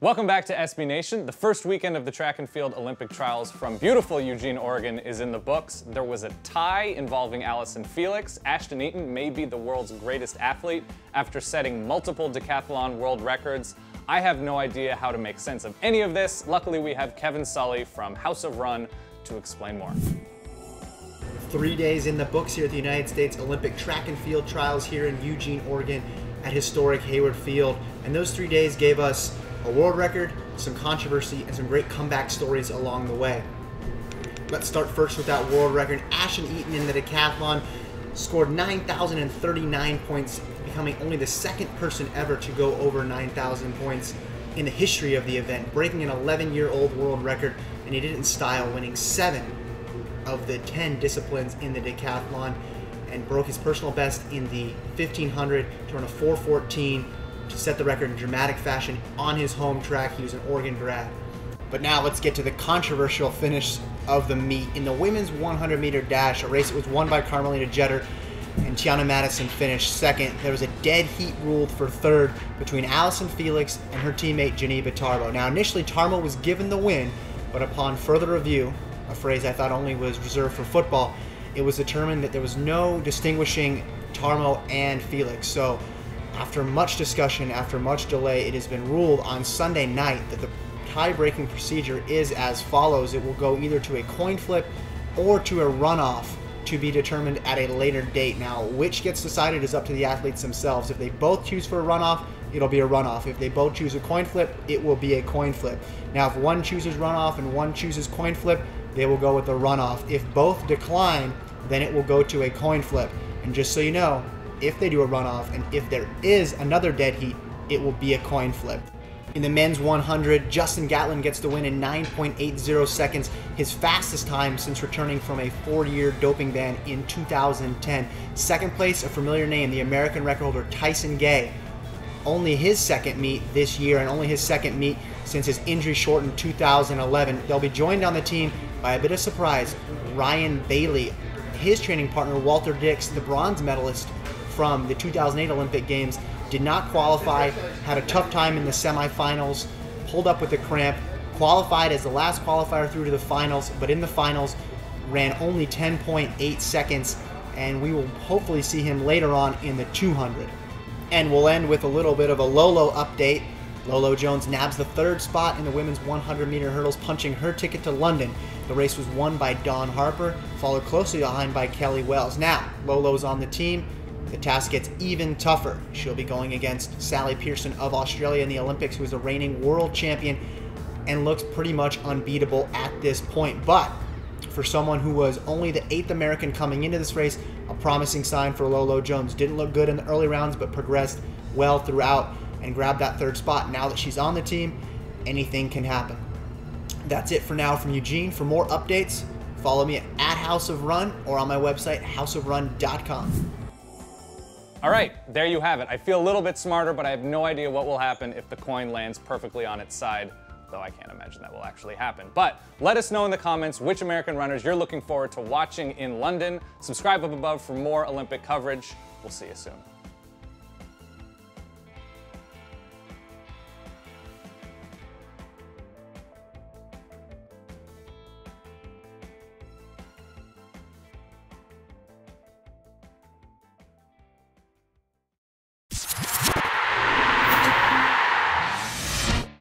Welcome back to SB Nation. The first weekend of the track and field Olympic trials from beautiful Eugene, Oregon is in the books. There was a tie involving Alison and Felix. Ashton Eaton may be the world's greatest athlete after setting multiple decathlon world records. I have no idea how to make sense of any of this. Luckily, we have Sully from House of Run to explain more. 3 days in the books here at the United States Olympic track and field trials here in Eugene, Oregon at historic Hayward Field. And those 3 days gave us a world record, some controversy, and some great comeback stories along the way. Let's start first with that world record. Ashton Eaton in the decathlon scored 9,039 points, becoming only the second person ever to go over 9,000 points in the history of the event, breaking an 11-year-old world record, and he did it in style, winning 7 of the 10 disciplines in the decathlon, and broke his personal best in the 1500 to run a 4:14 to set the record in dramatic fashion on his home track. He was an Oregon grad. But now let's get to the controversial finish of the meet. In the women's 100-meter dash, a race that was won by Carmelita Jeter and Tiana Madison finished second, there was a dead heat ruled for third between Alison, Felix, and her teammate Jeneba Tarmoh. Now initially Tarmoh was given the win, but upon further review, a phrase I thought only was reserved for football, it was determined that there was no distinguishing Tarmoh and Felix. So after much discussion, after much delay, it has been ruled on Sunday night that the tie-breaking procedure is as follows. It will go either to a coin flip or to a runoff to be determined at a later date. Now, which gets decided is up to the athletes themselves. If they both choose for a runoff, it'll be a runoff. If they both choose a coin flip, it will be a coin flip. Now, if one chooses runoff and one chooses coin flip, they will go with the runoff. If both decline, then it will go to a coin flip. And just so you know, if they do a runoff and if there is another dead heat, it will be a coin flip. In the men's 100, Justin Gatlin gets the win in 9.80 seconds, his fastest time since returning from a 4-year doping ban in 2010. Second place, a familiar name, the American record holder Tyson Gay. Only his second meet this year and only his second meet since his injury-shortened 2011. They'll be joined on the team by a bit of surprise, Ryan Bailey. His training partner, Walter Dix, the bronze medalist from the 2008 Olympic Games, did not qualify, had a tough time in the semifinals, pulled up with a cramp, qualified as the last qualifier through to the finals, but in the finals ran only 10.8 seconds, and we will hopefully see him later on in the 200. And we'll end with a little bit of a Lolo update. Lolo Jones nabs the third spot in the women's 100-meter hurdles, punching her ticket to London. The race was won by Dawn Harper, followed closely behind by Kelly Wells. Now, Lolo's on the team. The task gets even tougher. She'll be going against Sally Pearson of Australia in the Olympics, who is a reigning world champion and looks pretty much unbeatable at this point. But for someone who was only the 8th American coming into this race, a promising sign for Lolo Jones. Didn't look good in the early rounds, but progressed well throughout and grabbed that third spot. Now that she's on the team, anything can happen. That's it for now from Eugene. For more updates, follow me at House of Run or on my website, houseofrun.com. All right, there you have it. I feel a little bit smarter, but I have no idea what will happen if the coin lands perfectly on its side, though I can't imagine that will actually happen. But let us know in the comments which American runners you're looking forward to watching in London. Subscribe up above for more Olympic coverage. We'll see you soon.